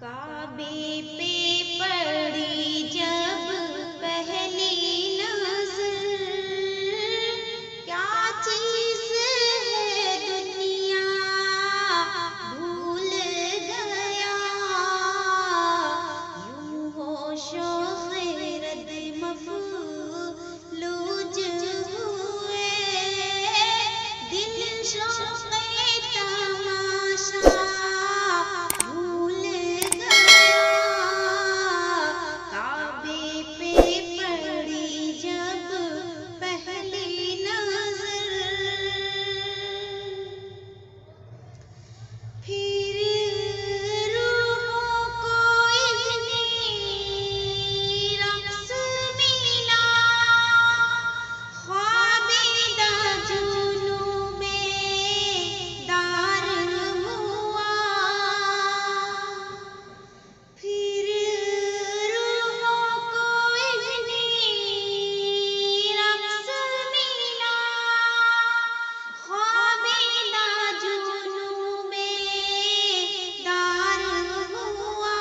کعبے پہ پڑی جب پہلی نظر، کیا چیز ہے دنیا بھول گیا، یوں ہوش و خیرت مفلوج ہوئے، دل شوق تماشا بھول گیا، کعبے پہ پڑی جب پہلی نظر، پھر روحوں کو اتنی رقص ملا، خوابیدہ جنوں میں دار ہوا، پھر روحوں کو اتنی رقص ملا، خوابیدہ جنوں میں دار ہوا،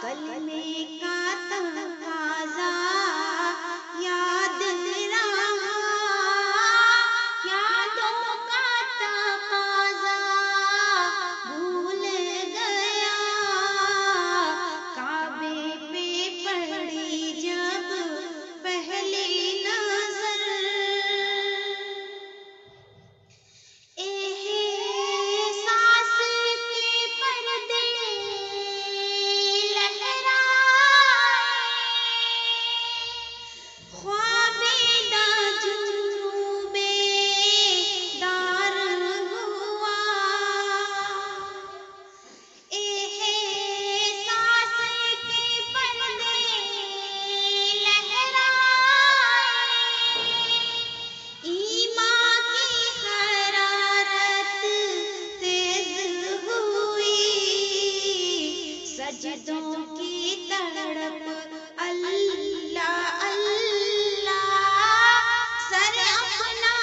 کلمے کا تقاضا یاد رہا، یادوں کا تقاضا بھول گیا، کعبے پہ پڑی جب پہلی نظر، احساس کے پردے لہرائے، خوابیدہ جنوں میں دار ہوا، احساس کے پردے لہرائے، ایمان کی حرارت تیز ہوئی، سجدوں کی تڑپ اللہ اللہ، سر اپنا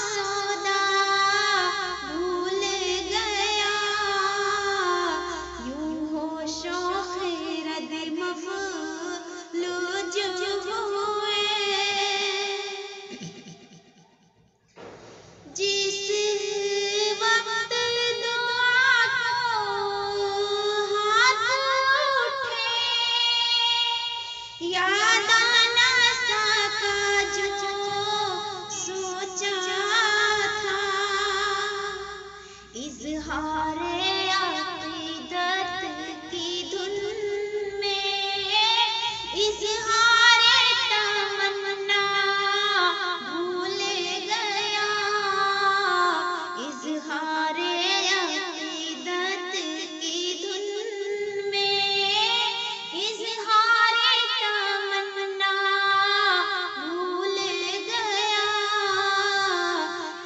سودا بھول گیا، یوں ہوش و خیرت مفلوج ہوئے، جس وقت دعا کو ہاتھ اٹھے، یاد آنا سکا جو سوچا تھا، اظہار عقیدت کی دھن میں، اظہار تمنا بھول گیا، اظہار عقیدت کی دھن میں، اظہار تمنا بھول گیا،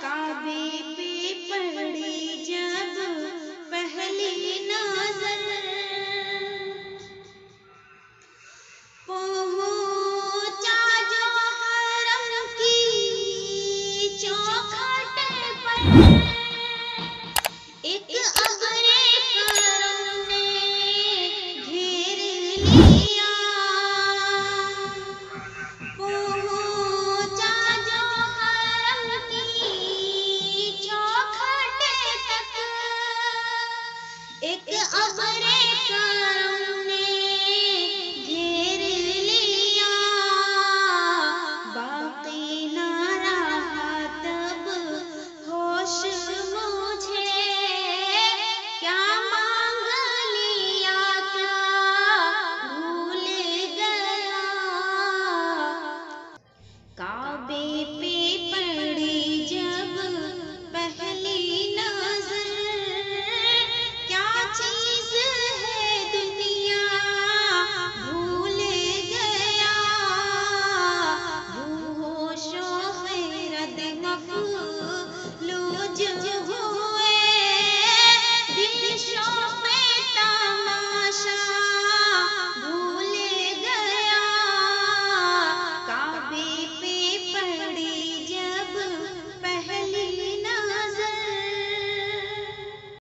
کعبے پہ پڑی جب پہلی نظر، پہنچا جو حرم کی چوکھٹ پر، ایک ابر کرم نے گھیر لیا، پہنچا جو حرم کی چوکھٹ تک، ایک ابر